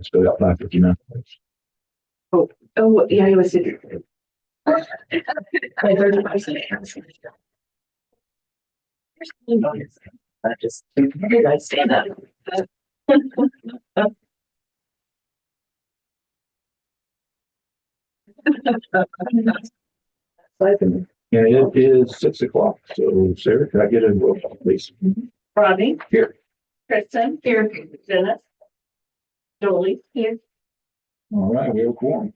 Still got 5:59. Oh, yeah, he was. Like 35 seconds. I just, I stand up. And it is 6 o'clock. So Sarah, can I get a roll call, please? Rodney. Here. Kristen. Here. Dennis. Jolie. Here. All right, we have a quorum.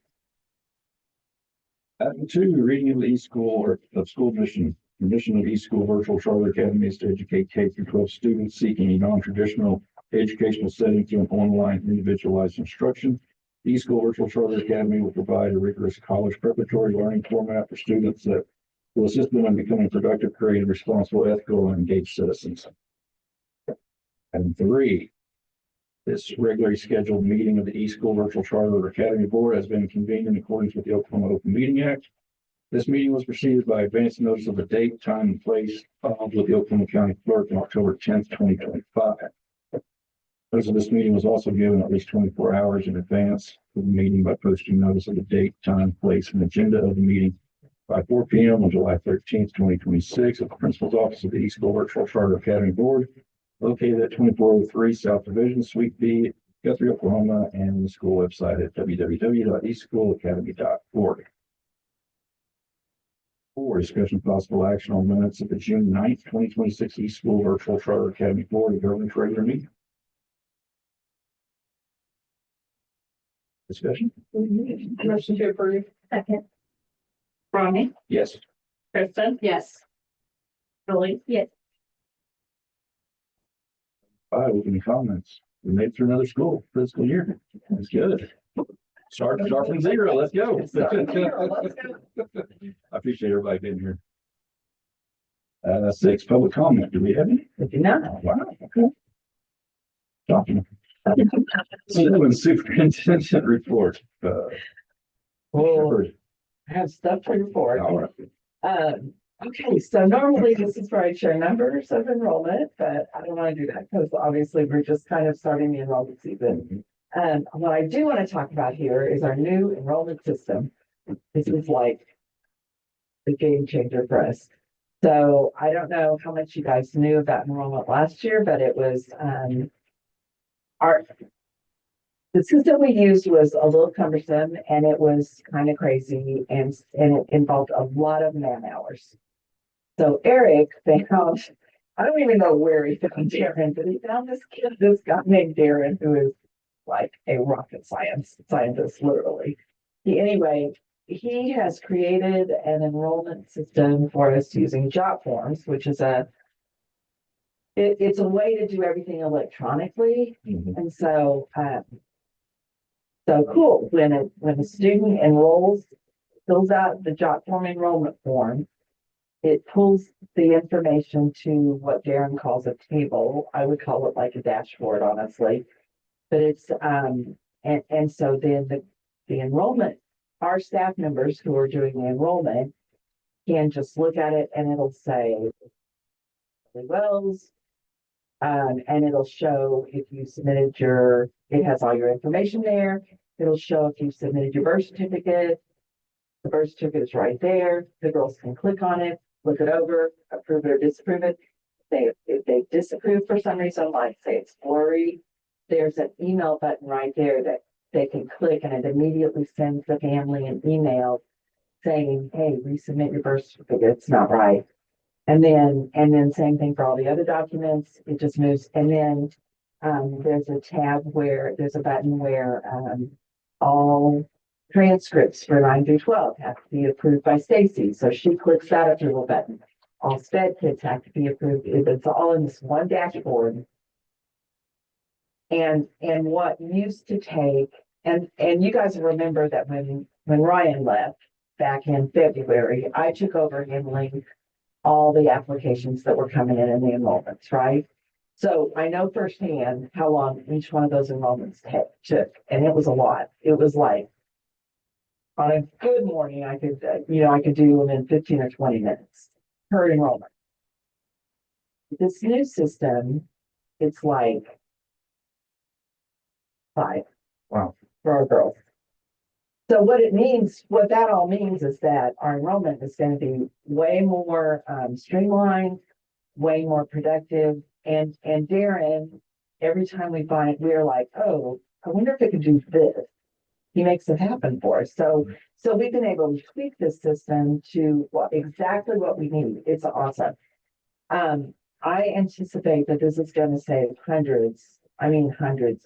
Item 2, reading of the e-school or of school mission. The mission of e-school virtual charter academy is to educate K through 12 students seeking a non-traditional educational setting through an online individualized instruction. The e-school virtual charter academy will provide a rigorous college preparatory learning format for students that will assist them in becoming productive, creative, responsible, ethical, and engaged citizens. Item 3, this regularly scheduled meeting of the e-school virtual charter academy board has been convened in accordance with the Oklahoma Open Meeting Act. This meeting was preceded by advance notice of the date, time, and place with the Oklahoma County Clerk on October 10th, 2025. Notice of this meeting was also given at least 24 hours in advance of the meeting by posting notice of the date, time, place, and agenda of the meeting by 4 p.m. on July 13th, 2026 at the Principal's Office of the E-School Virtual Charter Academy Board, located at 2403 South Division, Suite B, Guthrie, Oklahoma, and the school website at www.eschoolacademy.org. 4, discussion of possible action on minutes of the June 9th, 2026 E-School Virtual Charter Academy Board of Governors regular meeting. Discussion? Motion to approve. Second. Rodney. Yes. Kristen. Yes. Jolie. Yes. 5, opening comments. We made it through another school fiscal year. That's good. Start from zero. Let's go. I appreciate everybody being here. 6, public comment. Do we have any? No. Wow. Okay. Talking. 7, superintendent report. Well, I have stuff to report. All right. Okay, so normally this is where I share numbers of enrollment, but I don't want to do that because obviously we're just kind of starting the enrollment season. What I do want to talk about here is our new enrollment system. This is like the game changer for us. So I don't know how much you guys knew about enrollment last year, but it was the system we used was a little cumbersome and it was kind of crazy and it involved a lot of man hours. So Eric found, I don't even know where he found Darren, but he found this guy named Darren who is like a rocket scientist, literally. He has created an enrollment system for us using job forms, which is it's a way to do everything electronically. And so cool. When a student enrolls, fills out the job form enrollment form, it pulls the information to what Darren calls a table. I would call it like a dashboard, honestly. But it's and so then the enrollment, our staff members who are doing the enrollment can just look at it and it'll say Wells. And it'll show if you submitted it has all your information there. It'll show if you submitted your birth certificate. The birth certificate is right there. The girls can click on it, look it over, approve it or disapprove it. If they disapprove for some reason, like say it's blurry, there's an email button right there that they can click and it immediately sends the family an email saying, hey, resubmit your birth certificate. It's not right. And then same thing for all the other documents. It just moves. And then there's a tab where there's a button where all transcripts for 9 through 12 have to be approved by Stacy. So she clicks that approval button. All SPED kids have to be approved. It's all in this one dashboard. And what used to take, and you guys remember that when Ryan left back in February, I took over handling all the applications that were coming in the enrollments, right? So I know firsthand how long each one of those enrollments took, and it was a lot. It was like on a good morning, I could do them in 15 or 20 minutes per enrollment. This new system, it's like 5. Wow. For our girls. So what that all means is that our enrollment is going to be way more streamlined, way more productive. And Darren, every time we find, we're like, oh, I wonder if it could do this. He makes it happen for us. So we've been able to tweak this system to exactly what we need. It's awesome. I anticipate that this is going to save hundreds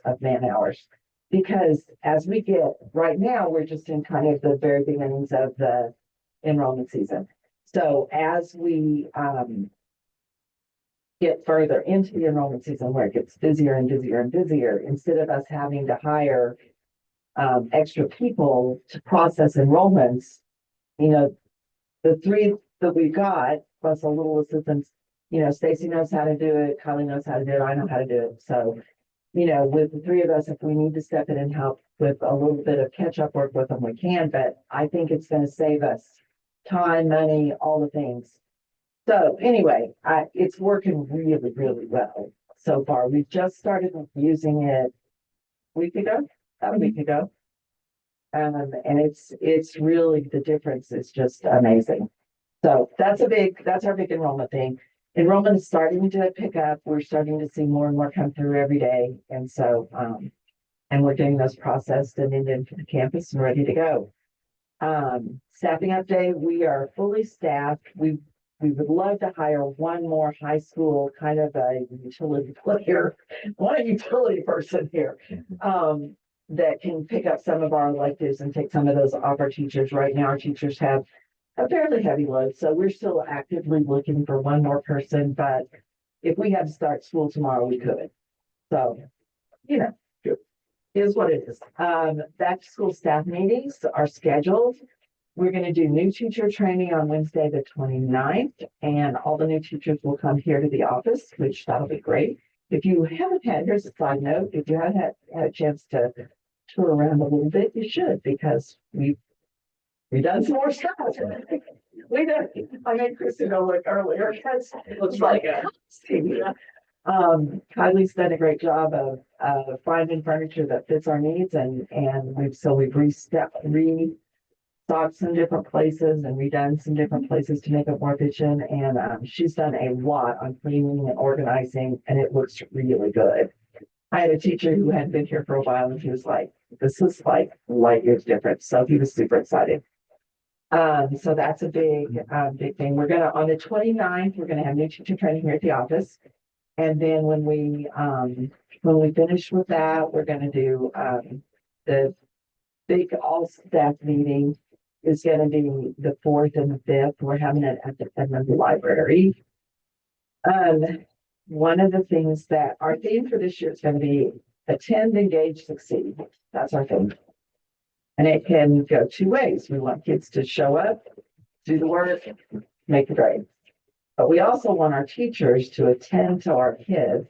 of man hours. Because as we get, right now, we're just in kind of the very beginnings of the enrollment season. So as we get further into the enrollment season where it gets busier and busier and busier, instead of us having to hire extra people to process enrollments, the 3 that we got, plus a little assistance, Stacy knows how to do it, Kylie knows how to do it, I know how to do it. So with the 3 of us, if we need to step in and help with a little bit of catch-up work with them, we can, but I think it's going to save us time, money, all the things. So anyway, it's working really, really well so far. We've just started using it about a week ago. And it's really, the difference is just amazing. So that's our big enrollment thing. Enrollment is starting to pick up. We're starting to see more and more come through every day. And so, and we're getting those processed and into the campus and ready to go. Staffing update, we are fully staffed. We would love to hire one more high school kind of a utility player, one utility person here, that can pick up some of our electives and take some of those off our teachers. Right now, our teachers have a fairly heavy load, so we're still actively looking for one more person, but if we had to start school tomorrow, we could. So, Good. Is what it is. Back to school staff meetings are scheduled. We're going to do new teacher training on Wednesday, the 29th, and all the new teachers will come here to the office, which that'll be great. If you haven't had, here's a side note, if you haven't had a chance to tour around a little bit, you should, because we've done some more stuff. We did. I made Christina look earlier. It looks like Kylie's done a great job of finding furniture that fits our needs, and we've restocked some different places and redone some different places to make it more efficient. And she's done a lot on cleaning and organizing, and it looks really good. I had a teacher who hadn't been here for a while, and he was like, "This is like light years different." So he was super excited. So that's a big thing. We're gonna, on the 29th, we're gonna have new teacher training here at the office. And then when we finish with that, we're gonna do the big all staff meeting is gonna be the 4th and the 5th. We're having it at the library. One of the things that our theme for this year is gonna be attend, engage, succeed. That's our theme. And it can go 2 ways. We want kids to show up, do the work, make the grade. But we also want our teachers to attend to our kids,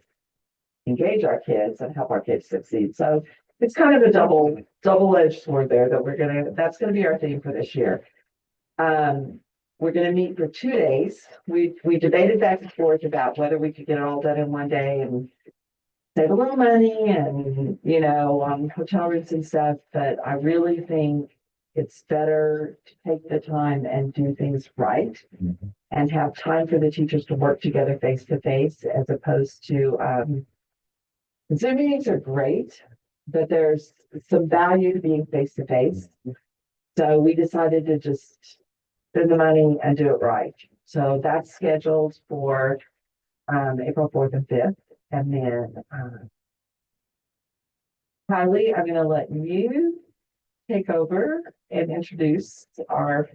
engage our kids, and help our kids succeed. So it's kind of a double-edged sword there that that's gonna be our theme for this year. We're gonna meet for 2 days. We debated back and forth about whether we could get it all done in one day and save a little money and, on hotel rooms and stuff, but I really think it's better to take the time and do things right and have time for the teachers to work together face to face, as opposed to, Zoom meetings are great, but there's some value to being face to face. So we decided to just spend the money and do it right. So that's scheduled for April 4th and 5th. And then, Kylie, I'm going to let you take over and introduce our,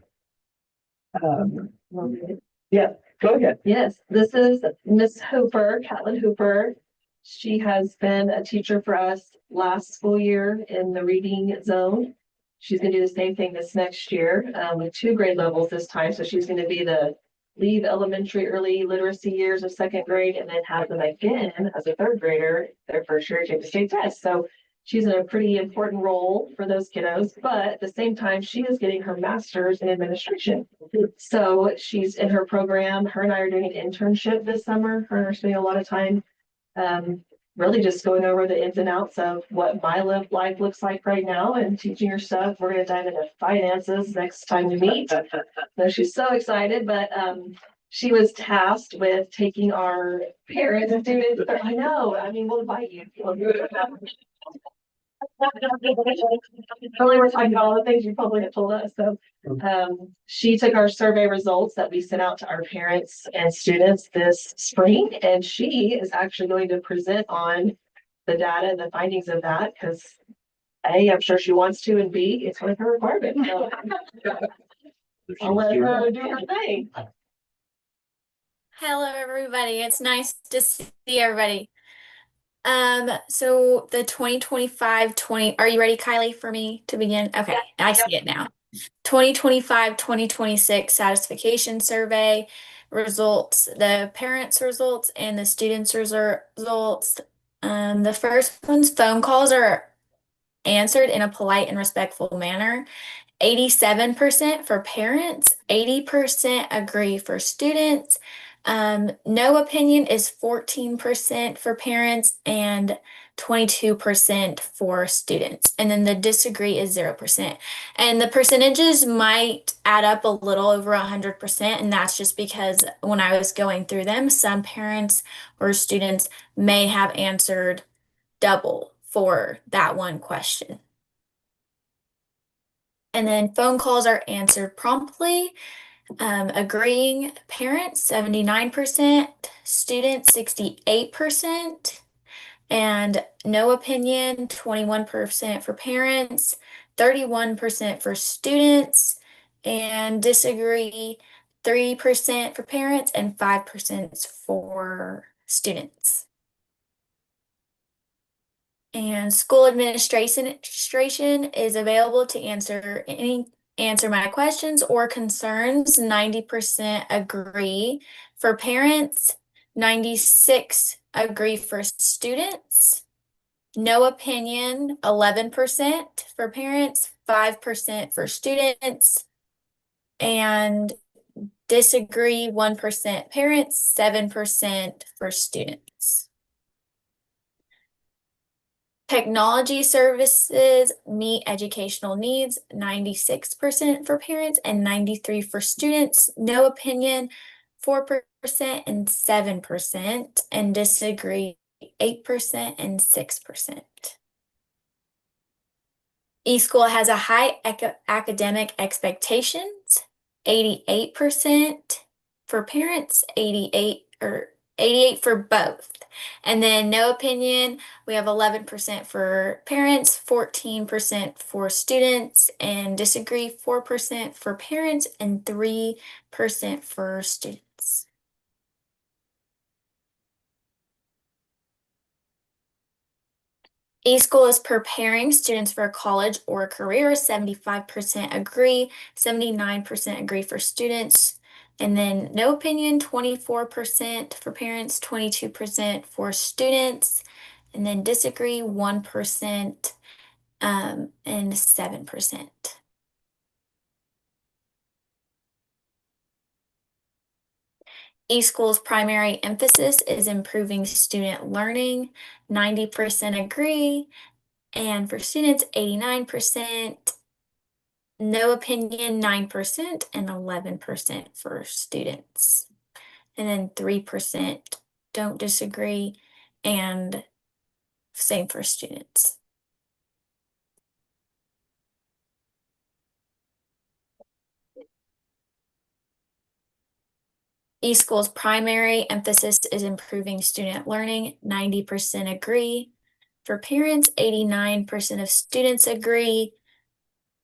yeah, go ahead. Yes, this is Miss Hooper, Catlin Hooper. She has been a teacher for us last school year in the reading zone. She's going to do the same thing this next year with 2 grade levels this time. So she's going to be the leave elementary early literacy years of 2nd grade and then have them again as a 3rd grader, their first year take the state test. So she's in a pretty important role for those kiddos, but at the same time, she is getting her master's in administration. So she's in her program. Her and I are doing an internship this summer. Her and I are spending a lot of time really just going over the ins and outs of what my life looks like right now and teaching her stuff. We're gonna dive into finances next time we meet. So she's so excited, but she was tasked with taking our parents and students. I know, I mean, we'll invite you. Probably we're talking about all the things you probably have told us. So she took our survey results that we sent out to our parents and students this spring, and she is actually going to present on the data and the findings of that because A, I'm sure she wants to, and B, it's one of her requirements. So I'll let her do her thing. Hello, everybody. It's nice to see everybody. So the 2025-20, are you ready, Kylie, for me to begin? Okay, I see it now. 2025-2026 satisfaction survey results, the parents' results and the students' results. The first one's phone calls are answered in a polite and respectful manner. 87% for parents, 80% agree for students. No opinion is 14% for parents and 22% for students. And then the disagree is 0%. And the percentages might add up a little over 100%. And that's just because when I was going through them, some parents or students may have answered double for that one question. And then phone calls are answered promptly. Agreeing parents, 79%, students, 68%, and no opinion, 21% for parents, 31% for students, and disagree, 3% for parents, and 5% for students. And school administration is available to answer my questions or concerns. 90% agree for parents, 96 agree for students. No opinion, 11% for parents, 5% for students, and disagree, 1% parents, 7% for students. Technology services meet educational needs, 96% for parents and 93% for students. No opinion, 4% and 7%, and disagree, 8% and 6%. eSchool has a high academic expectations, 88% for parents, 88 for both. And then no opinion, we have 11% for parents, 14% for students, and disagree, 4% for parents, and 3% for students. eSchool is preparing students for college or a career. 75% agree, 79% agree for students. And then no opinion, 24% for parents, 22% for students. And then disagree, 1%, and 7%. eSchool's primary emphasis is improving student learning. 90% agree. And for students, 89%, no opinion, 9%, and 11% for students. And then 3% don't disagree, and same for students. eSchool's primary emphasis is improving student learning. 90% agree. For parents, 89% of students agree.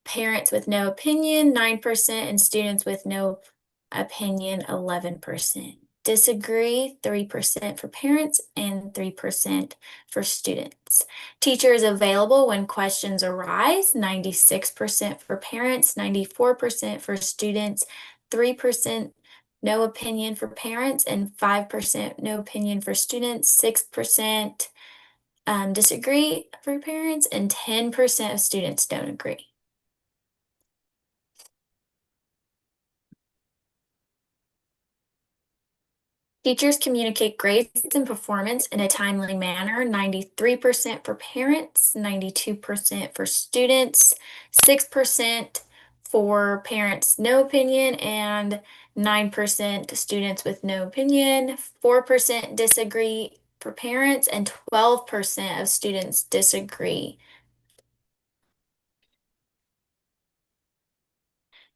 Parents with no opinion, 9%, and students with no opinion, 11%. Disagree, 3% for parents and 3% for students. Teachers available when questions arise, 96% for parents, 94% for students, 3% no opinion for parents, and 5% no opinion for students, 6% disagree for parents, and 10% of students don't agree. Teachers communicate grades and performance in a timely manner, 93% for parents, 92% for students, 6% for parents, no opinion, and 9% students with no opinion, 4% disagree for parents, and 12% of students disagree.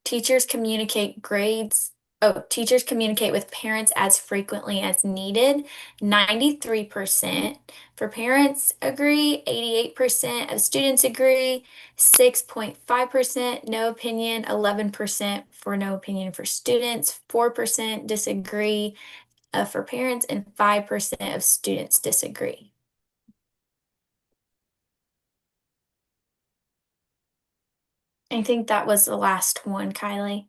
Teachers communicate grades. Oh, teachers communicate with parents as frequently as needed. 93% for parents agree, 88% of students agree, 6.5% no opinion, 11% for no opinion for students, 4% disagree for parents, and 5% of students disagree. I think that was the last one, Kylie.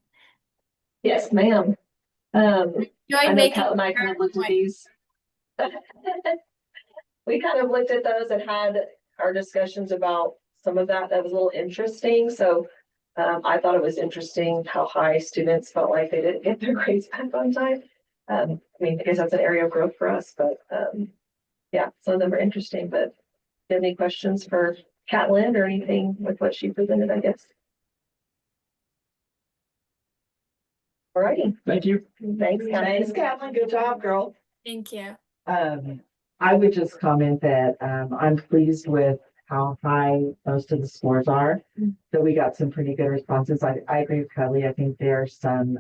Yes, ma'am. I Enjoy know making Kat and I kind of looked at these. We kind of looked at those and had our discussions about some of that. That was a little interesting. So I thought it was interesting how high students felt like they didn't get their grades back on time. I mean, I guess that's an area of growth for us, but yeah, some of them are interesting. But do you have any questions for Catlin or anything with what she presented, I guess? All righty. Thank you. Thanks, Thanks, Catlin. Catlin. Good job, girl. Thank you. I would just comment that, I'm pleased with how high most of the scores are. So we got some pretty good responses. I agree with Kelly. I think there are some,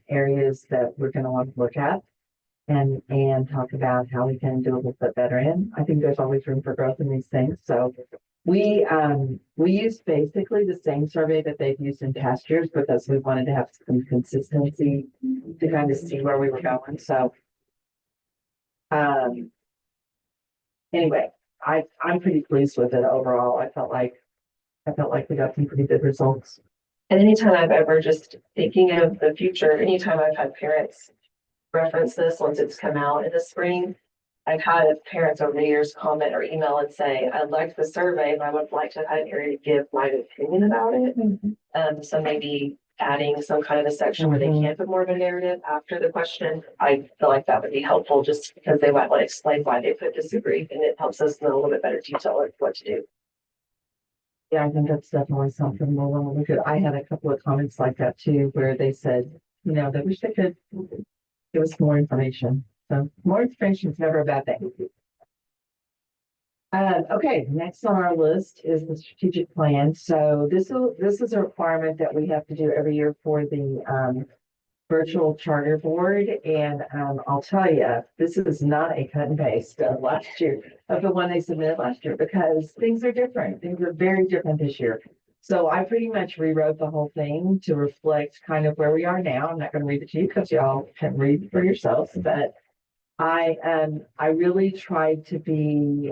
areas that we're gonna want to look at and talk about how we can do a little bit better in. I think there's always room for growth in these things. So we used basically the same survey that they've used in past years because we wanted to have some consistency to kind of see where we were going. So, anyway, I'm pretty pleased with it overall. I felt like we got some pretty good results. And anytime I've ever just thinking of the future, anytime I've had parents reference this once it's come out in the spring, I've had parents over the years comment or email and say, I liked the survey, but I would like to have an area to give my opinion about it. So maybe adding some kind of a section where they can put more of a narrative after the question. I feel like that would be helpful just because they might want to explain why they put disagree, and it helps us know a little bit better detail of what to do. Yeah, I think that's definitely something we'll want to look at. I had a couple of comments like that too, where they said, they wish they could give us more information. So more information is never a bad thing. Okay, next on our list is the strategic plan. So this is a requirement that we have to do every year for the virtual charter board. And I'll tell you, this is not a cut and paste of last year, of the one they submitted last year, because things are different. Things are very different this year. So I pretty much rewrote the whole thing to reflect kind of where we are now. I'm not going to read it to you because y'all can read for yourselves, but I really tried to be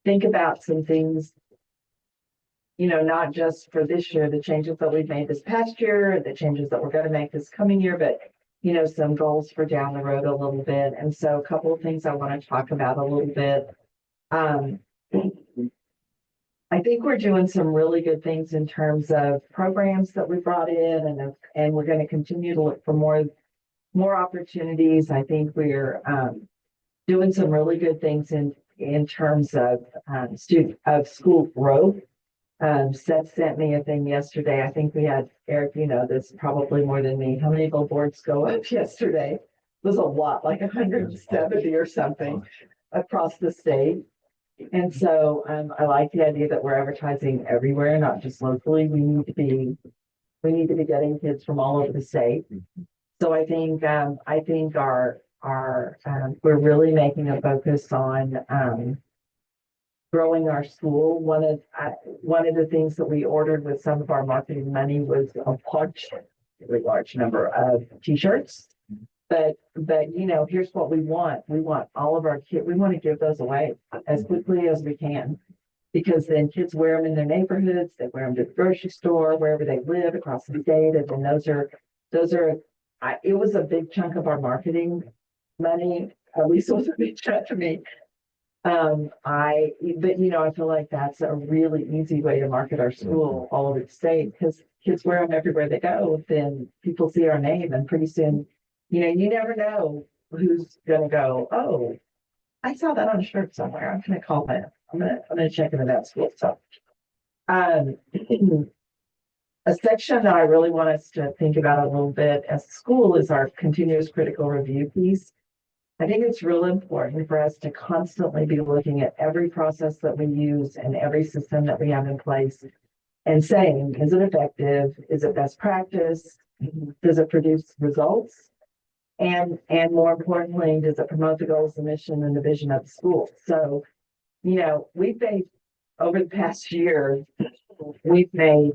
think about some things, not just for this year, the changes that we've made this past year, the changes that we're going to make this coming year, but some goals for down the road a little bit. And so a couple of things I want to talk about a little bit. I think we're doing some really good things in terms of programs that we brought in, and we're going to continue to look for more opportunities. I think we're doing some really good things in terms of school growth. Seth sent me a thing yesterday. I think we had, Eric, this probably more than me. How many billboards go up yesterday? It was a lot, like 170 or something across the state. And so I like the idea that we're advertising everywhere, not just locally. We need to be getting kids from all over the state. So I think our we're really making a focus on growing our school. One of the things that we ordered with some of our marketing money was a really large number of t-shirts. But here's what we want. We want all of our kids, we want to give those away as quickly as we can, because then kids wear them in their neighborhoods, they wear them to the grocery store, wherever they live across the state. And then those are it was a big chunk of our marketing money. At least it was a big chunk to me. I feel like that's a really easy way to market our school all over the state, because kids wear them everywhere they go. Then people see our name, and pretty soon You never know who's gonna go, oh, I saw that on a shirt somewhere. I'm gonna call that. I'm gonna check into that school. So, um, a section that I really want us to think about a little bit as a school is our continuous critical review piece. I think it's real important for us to constantly be looking at every process that we use and every system that we have in place and saying, is it effective? Is it best practice? Does it produce results? And more importantly, does it promote the goals, the mission, and the vision of the school? So, we've made over the past year, we've made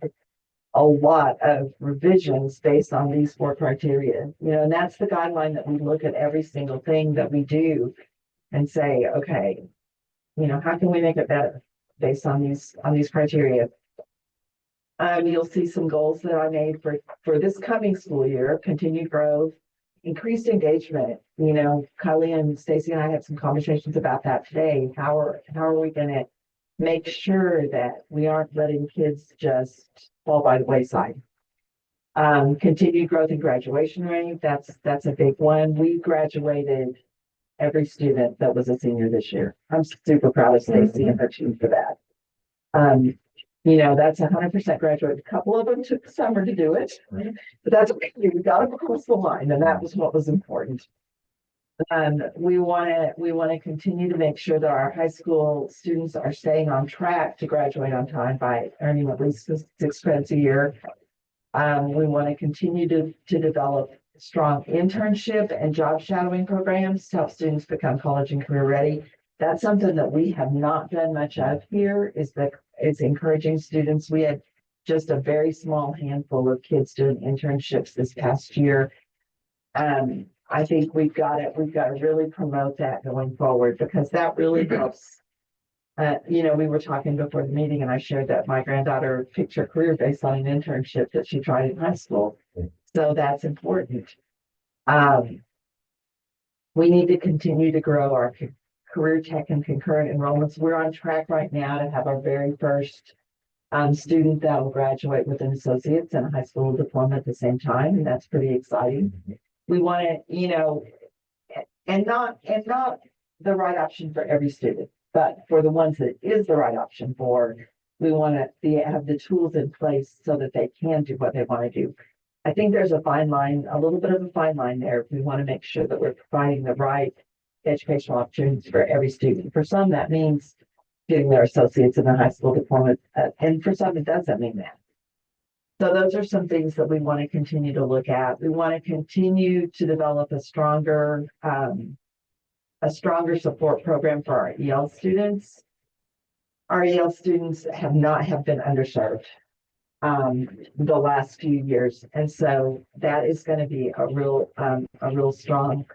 a lot of revisions based on these 4 criteria, and that's the guideline that we look at every single thing that we do and say, okay, how can we make it better based on these criteria? You'll see some goals that I made for this coming school year: continued growth, increased engagement. Kylie and Stacy and I had some conversations about that today. How are we going to make sure that we aren't letting kids just fall by the wayside? Continued growth in graduation rate. That's a big one. We graduated every student that was a senior this year. I'm super proud of Stacy and her team for that. That's 100% graduate. A couple of them took the summer to do it, but that's okay. We got them across the line, and that was what was important. We want to continue to make sure that our high school students are staying on track to graduate on time by earning at least 6 credits a year. We want to continue to develop strong internship and job shadowing programs to help students become college and career ready. That's something that we have not done much of here, is encouraging students. We had just a very small handful of kids doing internships this past year. I think we've got to really promote that going forward, because that really helps. We were talking before the meeting and I shared that my granddaughter picked her career based on an internship that she tried in high school. So that's important. We need to continue to grow our career tech and concurrent enrollments. We're on track right now to have our very first student that will graduate with an associate's and a high school diploma at the same time, and that's pretty exciting. We want to, and not the right option for every student, but for the ones that is the right option for, we want to have the tools in place so that they can do what they want to do. I think there's a fine line, a little bit of a fine line there. We want to make sure that we're providing the right educational opportunities for every student. For some, that means getting their associates in a high school diploma, and for some, it doesn't mean that. So those are some things that we want to continue to look at. We want to continue to develop a stronger support program for our EL students. Our EL students have been underserved the last few years, and so that is going to be a real strong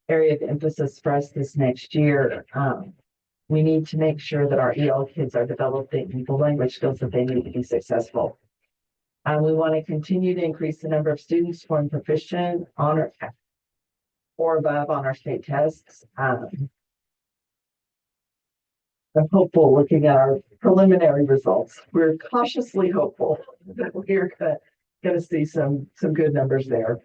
area of emphasis for us this next year. We need to make sure that our EL kids are developing the language skills that they need to be successful. We want to continue to increase the number of students scoring proficient on or above on our state tests. I'm hopeful, looking at our preliminary results. We're cautiously hopeful that we're going to see some good numbers there.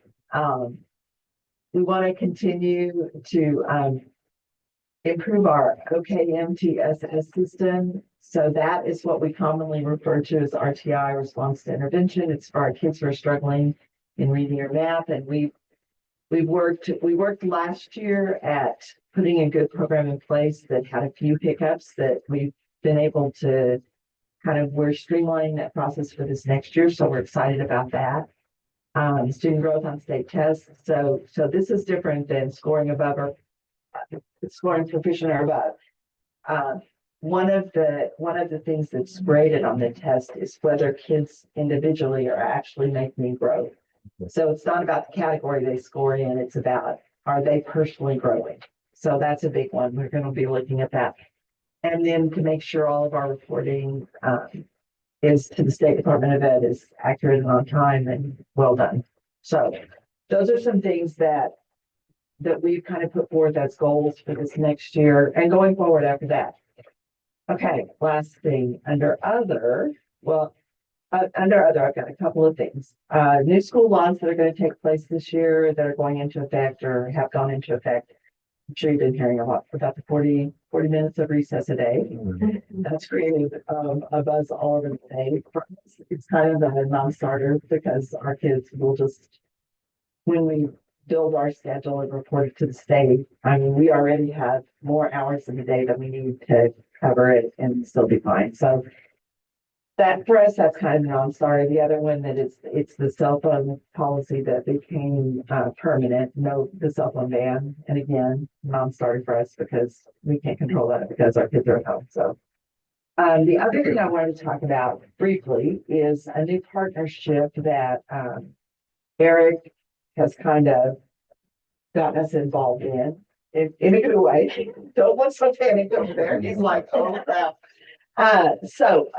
We want to continue to improve our OKMTSS system. So that is what we commonly refer to as RTI, response to intervention. It's for our kids who are struggling in reading or math. And we worked last year at putting a good program in place that had a few hiccups that we've been able to we're streamlining that process for this next year. So we're excited about that. Student growth on state tests. So this is different than scoring above or scoring proficient or above. One of the things that's graded on the test is whether kids individually are actually making growth. So it's not about the category they score in, it's about, are they personally growing? So that's a big one. We're going to be looking at that. And then to make sure all of our reporting is to the State Department of Ed is accurate and on time and well done. So those are some things that we've kind of put forward as goals for this next year and going forward after that. Okay, last thing under other, well, Under other, I've got a couple of things. New school laws that are going to take place this year that are going into effect or have gone into effect. I'm sure you've been hearing a lot about the 40 minutes of recess a day. That's created a buzz all over the day. It's kind of a non-starter because our kids will just, when we build our schedule and report it to the state, I mean, we already have more hours in the day than we need to cover it and still be fine. So that for us, that's kind of a non-starter. The other one that it's the cell phone policy that became permanent. No, the cell phone ban, and again, non-starter for us because we can't control that because our kids are at home. So the other thing I wanted to talk about briefly is a new partnership that Eric has kind of gotten us involved in a good way. Don't want some panic over there. He's like, oh crap. So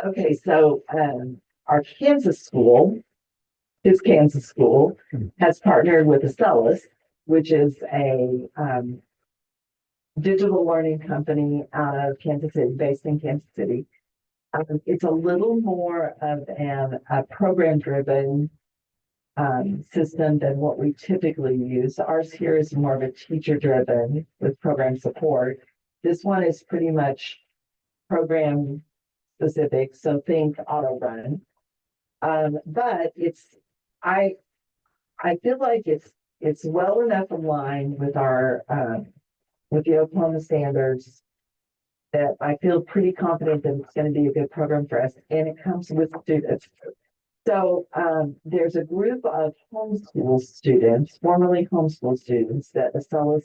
our Kansas school, his Kansas school, has partnered with Acellus, which is a digital learning company out of Kansas City, based in Kansas City. It's a little more of a program-driven system than what we typically use. Ours here is more of a teacher-driven with program support. This one is pretty much program specific, so think auto run. But I feel like it's well enough aligned with our with the Oklahoma standards that I feel pretty confident that it's going to be a good program for us, and it comes with students. So there's a group of homeschool students, formerly homeschool students, that Acellus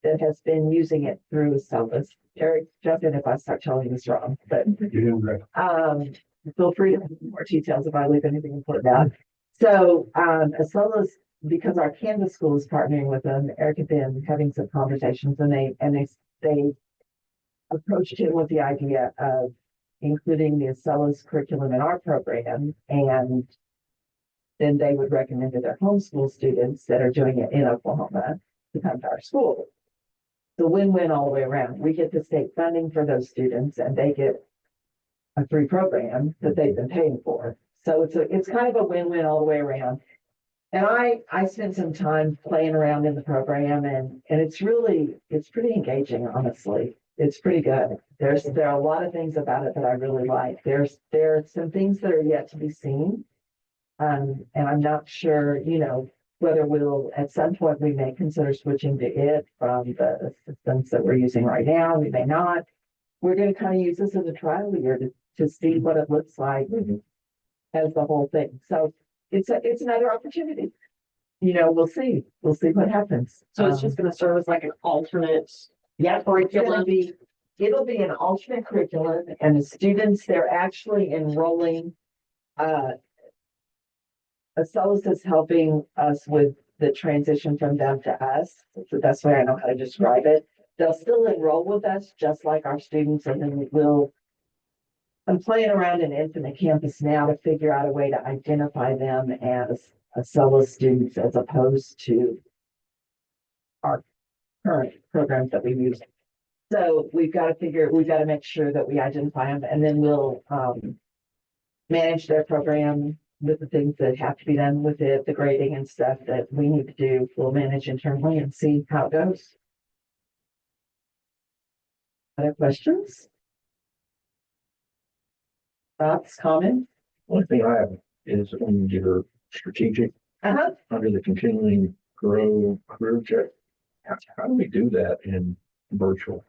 that has been using it through Acellus. Eric, jump in if I start telling this wrong, but feel free to have more details if I leave anything important out. So Acellus, because our Kansas school is partnering with them, Eric had been having some conversations, and they approached him with the idea of including the Acellus curriculum in our program, and then they would recommend to their homeschool students that are doing it in Oklahoma to come to our school. The win-win all the way around. We get the state funding for those students, and they get a free program that they've been paying for. So it's kind of a win-win all the way around. And I spent some time playing around in the program, and it's pretty engaging, honestly. It's pretty good. There are a lot of things about it that I really like. There are some things that are yet to be seen. And I'm not sure, whether at some point we may consider switching to it from the systems that we're using right now. We may not. We're going to kind of use this as a trial year to see what it looks like as the whole thing. So it's another opportunity. We'll see. We'll see what happens. So it's just gonna serve as like an alternate. Yeah, curriculum. It'll be an alternate curriculum, and the students, they're actually enrolling. Acellus is helping us with the transition from them to us. It's the best way I know how to describe it. They'll still enroll with us just like our students, and then I'm playing around in Infinite Campus now to figure out a way to identify them as Acellus students as opposed to our current programs that we use. So we've got to make sure that we identify them, and then we'll manage their program with the things that have to be done with it, the grading and stuff that we need to do. We'll manage internally and see how it goes. Other questions? Thoughts, comments? One thing I have is on your strategic, under the continuing grow career check. How do we do that in virtual?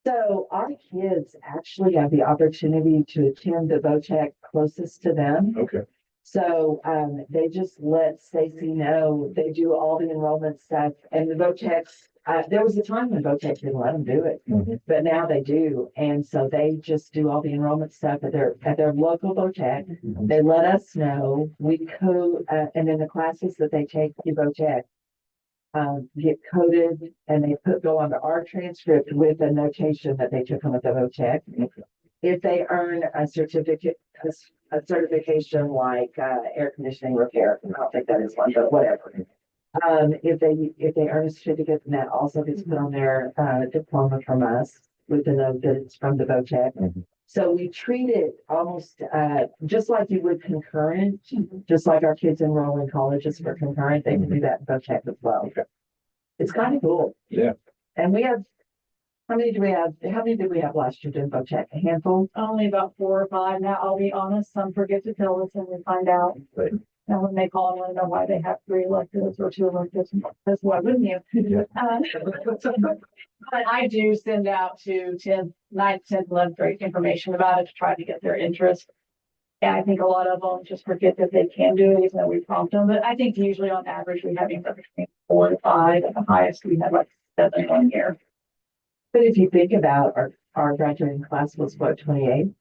So our kids actually have the opportunity to attend the VOTEC closest to them. Okay. So they just let Stacy know. They do all the enrollment stuff, and the VOTECs. There was a time when VOTEC didn't let them do it, but now they do, and so they just do all the enrollment stuff at their local VOTEC. They let us know. We code, and then the classes that they take through VOTEC get coded, and they go onto our transcript with a notation that they took them at the VOTEC. If they earn a certificate, a certification like air conditioning repair, I don't think that is one, but whatever. If they earn a certificate, then that also gets put on their diploma from us. with the note that it's from the VOTEC. Mhm. So we treat it almost, just like you would concurrent, just like our kids enroll in colleges for concurrent, they can do that in VOTEC as well. Okay. It's kind of cool. Yeah. And we have, how many did we have last year doing VOTEC? A handful? Only about 4 or 5. Now, I'll be honest, some forget to tell us and we find out. Right. And when they call and want to know why they have 3 electives or 2 electives, that's why wouldn't you? Yeah. But I do send out to 10th, 9th, 10th, 11th grade information about it to try to get their interest. And I think a lot of them just forget that they can do it, even though we prompt them. But I think usually on average, we have anywhere between 4 to 5. At the highest, we had like 7 1 year. But if you think about our graduating class was what, 28?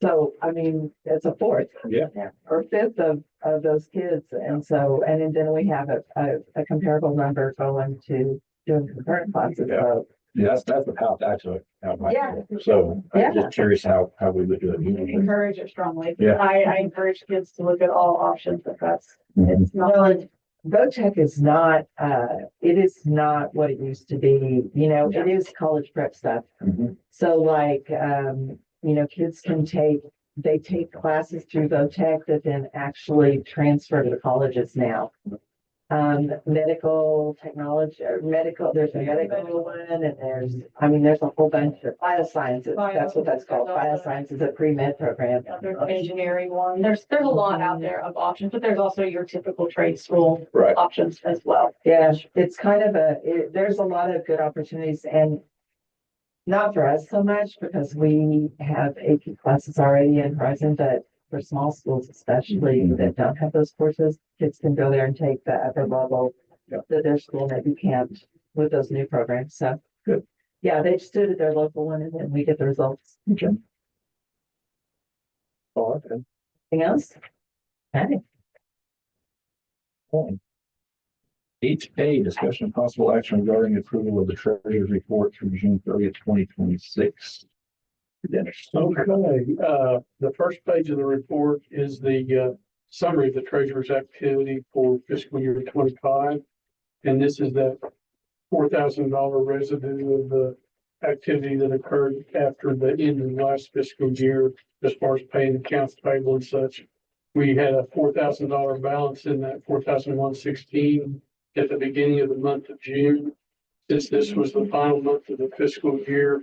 So, I mean, it's a fourth. Yeah. Or fifth of those kids. And so, and then we have a comparable number going to doing concurrent classes. Yeah. So, Yeah, that's how I took out my. Yeah. So I'm Yeah. just curious how we would do it. Encourage it strongly. Yeah. I encourage kids to look at all options because Mhm. it's not. well, VOTEC is not, it is not what it used to be. You know, it is college prep stuff. Mhm. So like, you know, kids can they take classes through VOTEC that then actually transfer to the colleges now. Medical technology, or medical, there's a medical one and there's a whole bunch of biosciences. That's what that's called. Bioscience is a pre-med program. There's an engineering one. There's a lot out there of options, but there's also your typical trade school Right. options as well. Yeah, it's kind of there's a lot of good opportunities and not for us so much because we have AP classes already in Horizon, but for small schools especially that don't have those courses, kids can go there and take the upper level Yeah. that their school maybe can't with those new programs. So Good. Yeah, they just do it at their local one and then we get the results. Okay. Oh, okay. Anything else? Okay. Point. 8A, discussion of possible action regarding approval of the treasurer's report through June 30th, 2026. Dennis. Okay, the first page of the report is the summary of the treasurer's activity for fiscal year 25. And this is that $4,000 residue of the activity that occurred after the end of last fiscal year, as far as paying accounts payable and such. We had a $4,000 balance in that 4,116 at the beginning of the month of June. Since this was the final month of the fiscal year,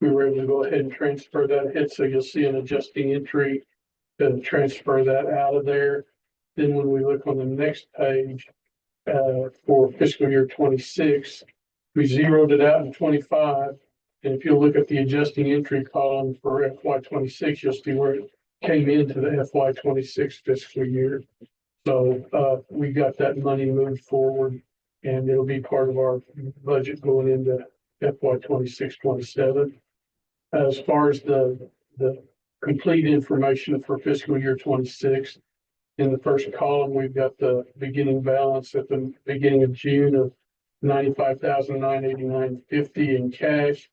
we were able to go ahead and transfer that ahead. So you'll see an adjusting entry to transfer that out of there. Then when we look on the next page, for fiscal year 26, we zeroed it out in 25. And if you look at the adjusting entry column for FY 26, you'll see where it came into the FY 26 fiscal year. So we got that money moved forward and it'll be part of our budget going into FY 26, 27. As far as the complete information for fiscal year 26, in the first column, we've got the beginning balance at the beginning of June of $95,989.50 in cash,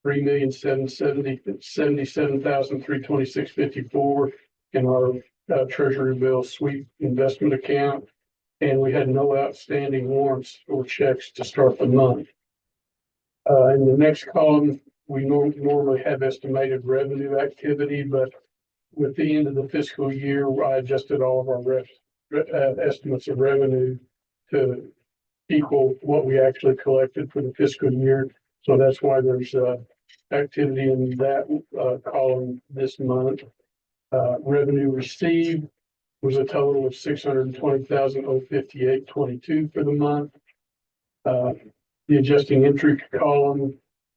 $3,777,326.54 in our treasury bill sweep investment account. And we had no outstanding warrants or checks to start the month. In the next column, we normally have estimated revenue activity, but with the end of the fiscal year, I adjusted all of our estimates of revenue to equal what we actually collected for the fiscal year. So that's why there's activity in that column this month. Revenue received was a total of $620,058.22 for the month. The adjusting entry column,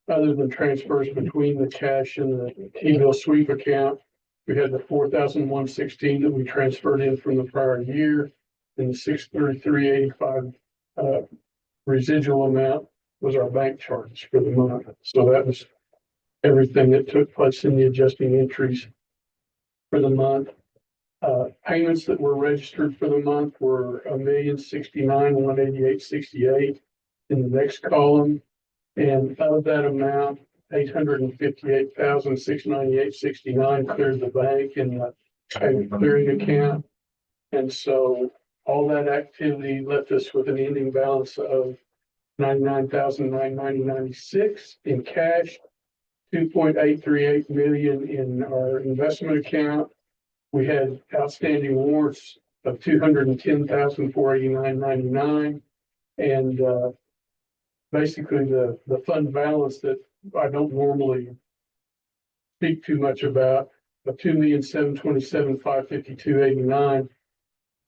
other than transfers between the cash and the T-bill sweep account, we had the 4,116 that we transferred in from the prior year, and the 633.85 residual amount was our bank charges for the month. So that was everything that took place in the adjusting entries for the month. Payments that were registered for the month were $1,069,188.68 in the next column. And of that amount, $858,698.69 cleared the bank in the clearing account. And so all that activity left us with an ending balance of $99,990.96 in cash 2.838 million in our investment account. We had outstanding warrants of 210,489.99. And basically the fund balance that I don't normally speak too much about, of 2,727,552.89.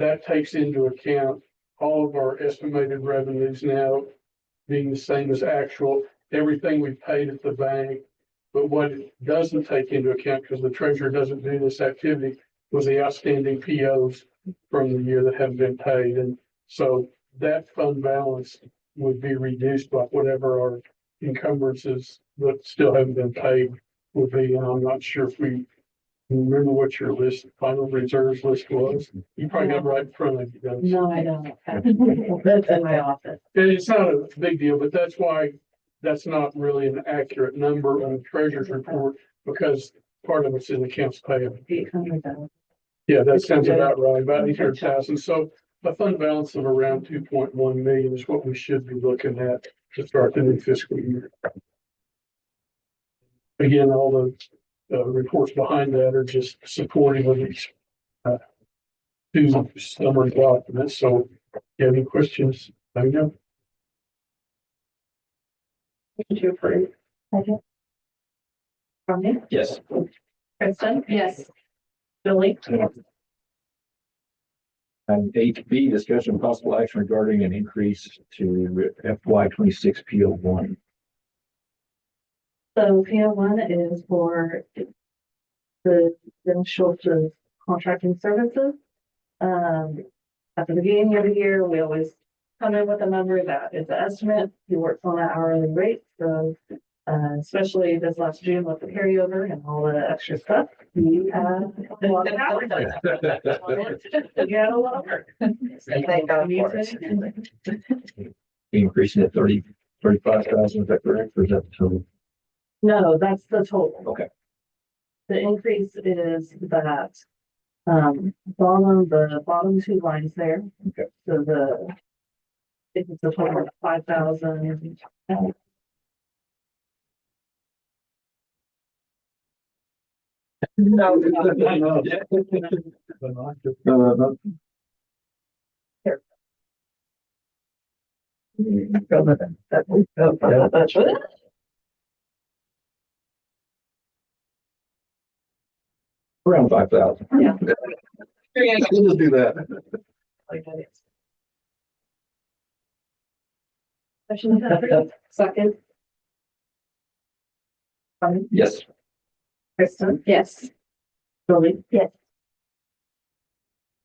That takes into account all of our estimated revenues now being the same as actual, everything we've paid at the bank. But what it doesn't take into account, because the treasurer doesn't do this activity, was the outstanding POs from the year that haven't been paid. And so that fund balance would be reduced by whatever our encumbrances that still haven't been paid will be. And I'm not sure if we remember what your list, final reserves list was. You probably got it right in front of you. don't you? No, I don't. That's in my office. And it's not a big deal, but that's why that's not really an accurate number on the treasurer's report, because part of it's in accounts payable. 800,000. Yeah, that sounds about right, about 800,000. So a fund balance of around 2.1 million is what we should be looking at to start the new fiscal year. Again, all the reports behind that are just supporting of these two summary documents. So if you have any questions, let me know. To approve. Okay. From me, Yes. Kristen, Yes. Billy, And 8B, discussion of possible action regarding an increase to FY26 PO1. so PO one is for the initial sort of contracting services. At the beginning of the year, we always come in with a number that is the estimate. He works on an hourly rate, so especially this last June with the carryover and all the extra stuff, he had a lot of hours. He had a lot of work. Thank God for it. Increasing at 35,000, is that correct? Or is that total? No, that's the total. Okay. The increase is that, the bottom two lines there. Okay. So it's a total of 5,000. No, No. Around 5,000. Yeah. We'll just do that. Motion to approve. Second. Yes. Kristen, Yes. Billy. Yes.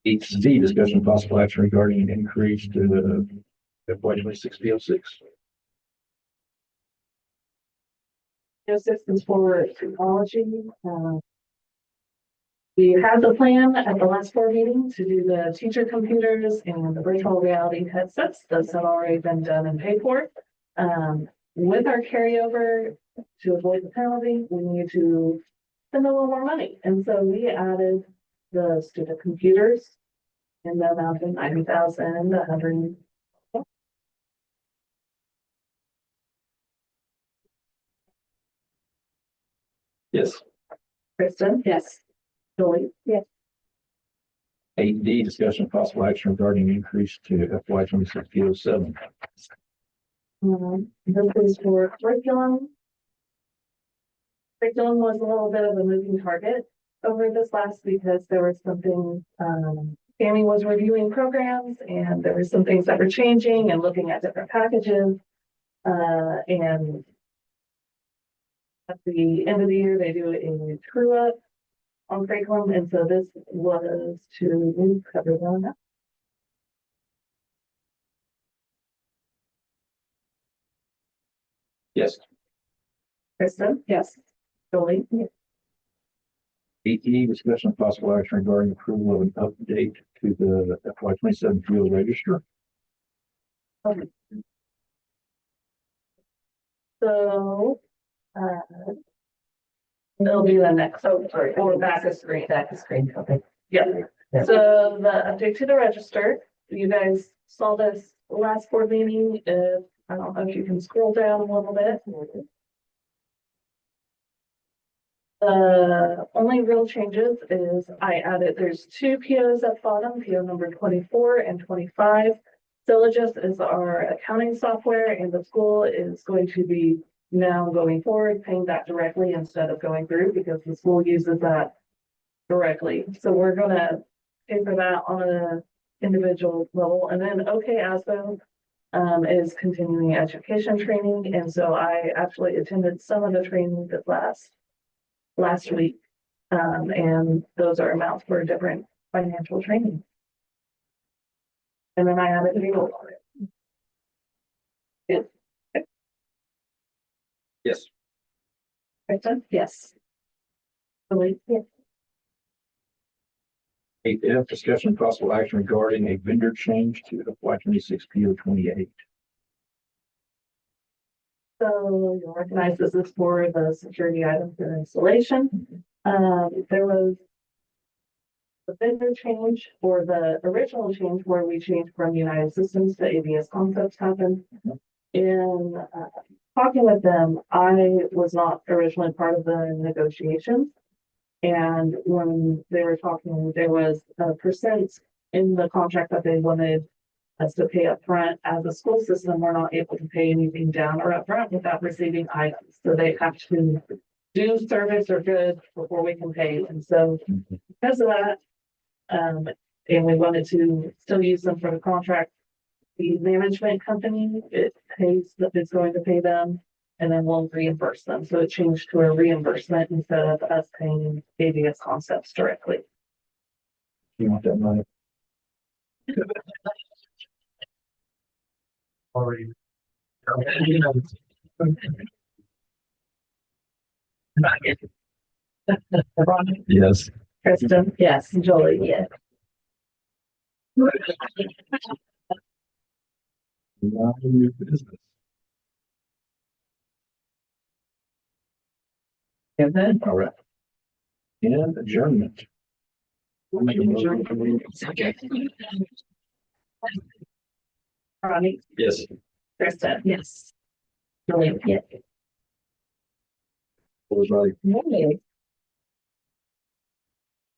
8Z, discussion of possible action regarding an increase to the FY26 PO6. Assistance for technology. We had the plan at the last board meeting to do the teacher computers and the virtual reality headsets. Those have already been done and paid for. With our carryover, to avoid the penalty, we need to spend a little more money. And so we added the student computers in the amount of 90,000, 100. Yes. Kristen? Yes. Julie? Yes. 8D, discussion of possible action regarding increase to FY26 PO7. This is for curriculum. Curriculum was a little bit of a moving target over this last because there was something, Tammy was reviewing programs and there were some things that were changing and looking at different packages. And at the end of the year, they do a true up on curriculum. And so this was to cover that. Yes. Kristen? Yes. Julie? Yes. 8E, discussion of possible action regarding approval of an update to the FY27 field register. So, it'll be the next, oh, sorry, or back a screen. Okay. Yeah, Yeah. so the update to the register, you guys saw this last board meeting. I don't know if you can scroll down a little bit. The only real changes is I added, there's two POs at the bottom, PO number 24 and 25. Sylogist is our accounting software and the school is going to be now going forward paying that directly instead of going through because the school uses that directly. So we're gonna pay for that on a individual level. And then ASBO is continuing education training. And so I actually attended some of the training that last week. And those are amounts for different financial training. And then I added a payroll on it. Yes. Kristen? Yes. Elise? Yes. 8F, discussion and possible action regarding a vendor change to FY 26 PO 28. So you'll recognize this is for the security items and installation. There was the vendor change or the original change where we changed from United Systems to ABS Concepts happened. In talking with them, I was not originally part of the negotiations. And when they were talking, there was a percent in the contract that they wanted us to pay up front. As a school system, we're not able to pay anything down or upfront without receiving items. So they have to do service or goods before we can pay. And so because of that, and we wanted to still use them for the contract, the management company, it's going to pay them and then we'll reimburse them. So it changed to a reimbursement instead of us paying ABS Concepts directly. You want that money? Already. Ron? Yes. Kristen? Yes. Jolie? Yes. New business. And then All right. And adjournment. I'll make a motion for me. Ronnie? Yes. Kristen? Yes. Jolie? Yes. Was right. Monday.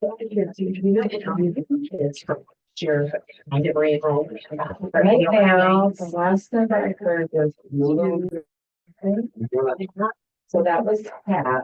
Right now, the last number I heard was. So that was Pat.